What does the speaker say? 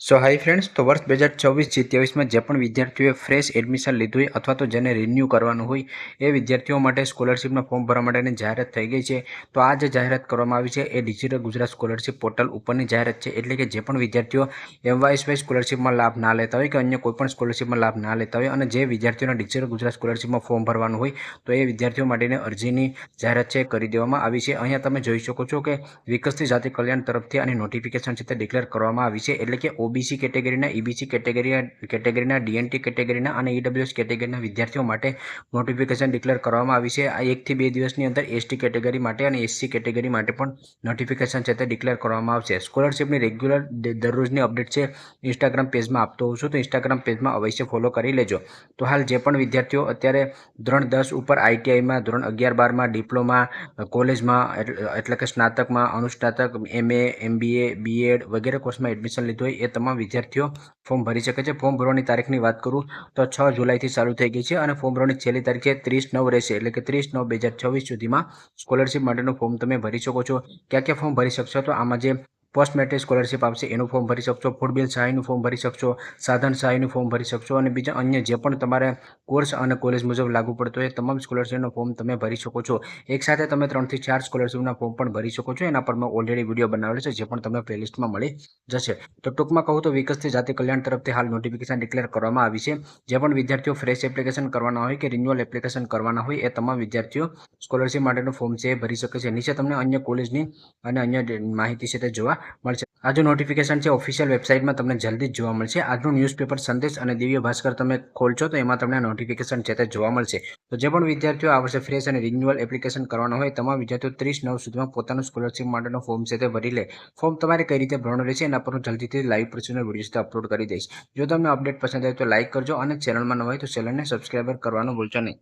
સો high friends, તો વર્ષ 2024-23માં જે પણ વિદ્યાર્થીઓએ ફ્રેશ એડમિશન લીધું હોય અથવા તો જેને રિન્યૂ કરવાનું હોય એ વિદ્યાર્થીઓ માટે સ્કોલરશિપના ફોર્મ ભરવા માટેની જાહેરાત થઈ ગઈ છે. તો આ જે જાહેરાત કરવામાં આવી છે એ ડિજિટલ ગુજરાત સ્કોલરશિપ પોર્ટલ ઉપરની જાહેરાત છે. એટલે કે જે પણ વિદ્યાર્થીઓ MYSY સ્કોલરશિપમાં લાભ ના લેતા હોય કે અન્ય કોઈપણ સ્કોલરશિપમાં લાભ ના લેતા હોય અને જે વિદ્યાર્થીઓના ડિજિટલ ગુજરાત સ્કોલરશિપમાં ફોર્મ ભરવાનું હોય તો એ વિદ્યાર્થીઓ માટેની અરજીની જાહેરાત છે કરી દેવામાં આવી છે. અહીંયા તમે જોઈ શકો છો કે વિકસિત જાતિ કલ્યાણ તરફથી આની નોટિફિકેશન છે તે ડિક્લેર કરવામાં આવી છે. એટલે કે OBC કેટેગરીના, EBC કેટેગરીના, DNT કેટેગરીના અને EWS કેટેગરીના વિદ્યાર્થીઓ માટે નોટિફિકેશન ડિક્લેર કરવામાં આવી છે. આ 1 થી 2 દિવસની અંદર ST કેટેગરી માટે અને SC કેટેગરી માટે પણ નોટિફિકેશન છે તે ડિક્લેર કરવામાં આવશે. સ્કોલરશિપની રેગ્યુલર દરરોજની અપડેટ છે ઇન્સ્ટાગ્રામ પેજમાં આપતો હોઉં છું, તો ઇન્સ્ટાગ્રામ પેજમાં અવશ્ય ફોલો કરી લેજો. તો હાલ જે પણ વિદ્યાર્થીઓ અત્યારે ધોરણ 10 ઉપર ITIમાં, ધોરણ 11-12માં, ડિપ્લોમા, કોલેજમાં એટલે કે સ્નાતકમાં, અનુસ્નાતક, MA, MBA, BEd વગેરે કોર્સમાં એડમિશન લીધું હોય એ તમામ વિદ્યાર્થીઓ ફોર્મ ભરી શકે છે. ફોર્મ ભરવાની તારીખની વાત કરું તો 6 જુલાઈથી ચાલુ થઈ ગઈ છે અને ફોર્મ ભરવાની છેલ્લી તારીખ છે 30/9 રહેશે. એટલે કે 30/9/2024 સુધીમાં સ્કોલરશિપ માટેનું ફોર્મ તમે ભરી શકો છો. ક્યાં ક્યાં ફોર્મ ભરી શકશો? તો આમાં જે પોસ્ટ મેટ્રિક સ્કોલરશિપ આવશે એનું ફોર્મ ભરી શકશો, ફૂડ બિલ સહાયનું ફોર્મ ભરી શકશો, સાધન સહાયનું ફોર્મ ભરી શકશો અને બીજા અન્ય જે પણ તમારે કોર્સ અને કોલેજ મુજબ લાગુ પડતો હોય તમામ સ્કોલરશિપનું ફોર્મ તમે ભરી શકો છો. એક સાથે તમે 3 થી 4 સ્કોલરશિપના ફોર્મ પણ ભરી શકો છો. એના પર મેં ઓલરેડી વિડીયો બનાવેલો છે જે પણ તમને પ્લેલિસ્ટમાં મળી જશે. તો ટૂંકમાં કહું તો વિકસિત જાતિ કલ્યાણ તરફથી હાલ નોટિફિકેશન ડિક્લેર કરવામાં આવી છે. જે પણ વિદ્યાર્થીઓ ફ્રેશ એપ્લિકેશન કરવાના હોય કે રિન્યુઅલ એપ્લિકેશન કરવાના હોય એ તમામ વિદ્યાર્થીઓ સ્કોલરશિપ માટેનું ફોર્મ છે એ ભરી શકે છે. નીચે તમને અન્ય કોલેજની અને અન્ય માહિતી છે તે જોવા મળશે. આ જો નોટિફિકેશન છે ઓફિશિયલ વેબસાઇટમાં તમને જલ્દી જ જોવા મળશે. આજનું ન્યૂઝપેપર સંદેશ અને દિવ્ય ભાસ્કર તમે ખોલશો તો એમાં તમને નોટિફિકેશન છે તે જોવા મળશે. તો જે પણ વિદ્યાર્થીઓ આ વર્ષે ફ્રેશ અને રિન્યુઅલ એપ્લિકેશન કરવાના હોય તમામ વિદ્યાર્થીઓ 30/9 સુધીમાં પોતાનું સ્કોલરશિપ માટેનો ફોર્મ છે તે ભરી લે. ફોર્મ તમારે કઈ રીતે ભરવાનું રહેશે એના પર હું જલ્દીથી લાઈવ પ્રોસેસનો વિડીયો અપલોડ કરી દઈશ. જો તમને અપડેટ પસંદ આવે તો લાઈક કરજો અને ચેનલમાં નવા હોય તો ચેનલને સબસ્ક્રાઈબર કરવાનું ભૂલશો નહીં.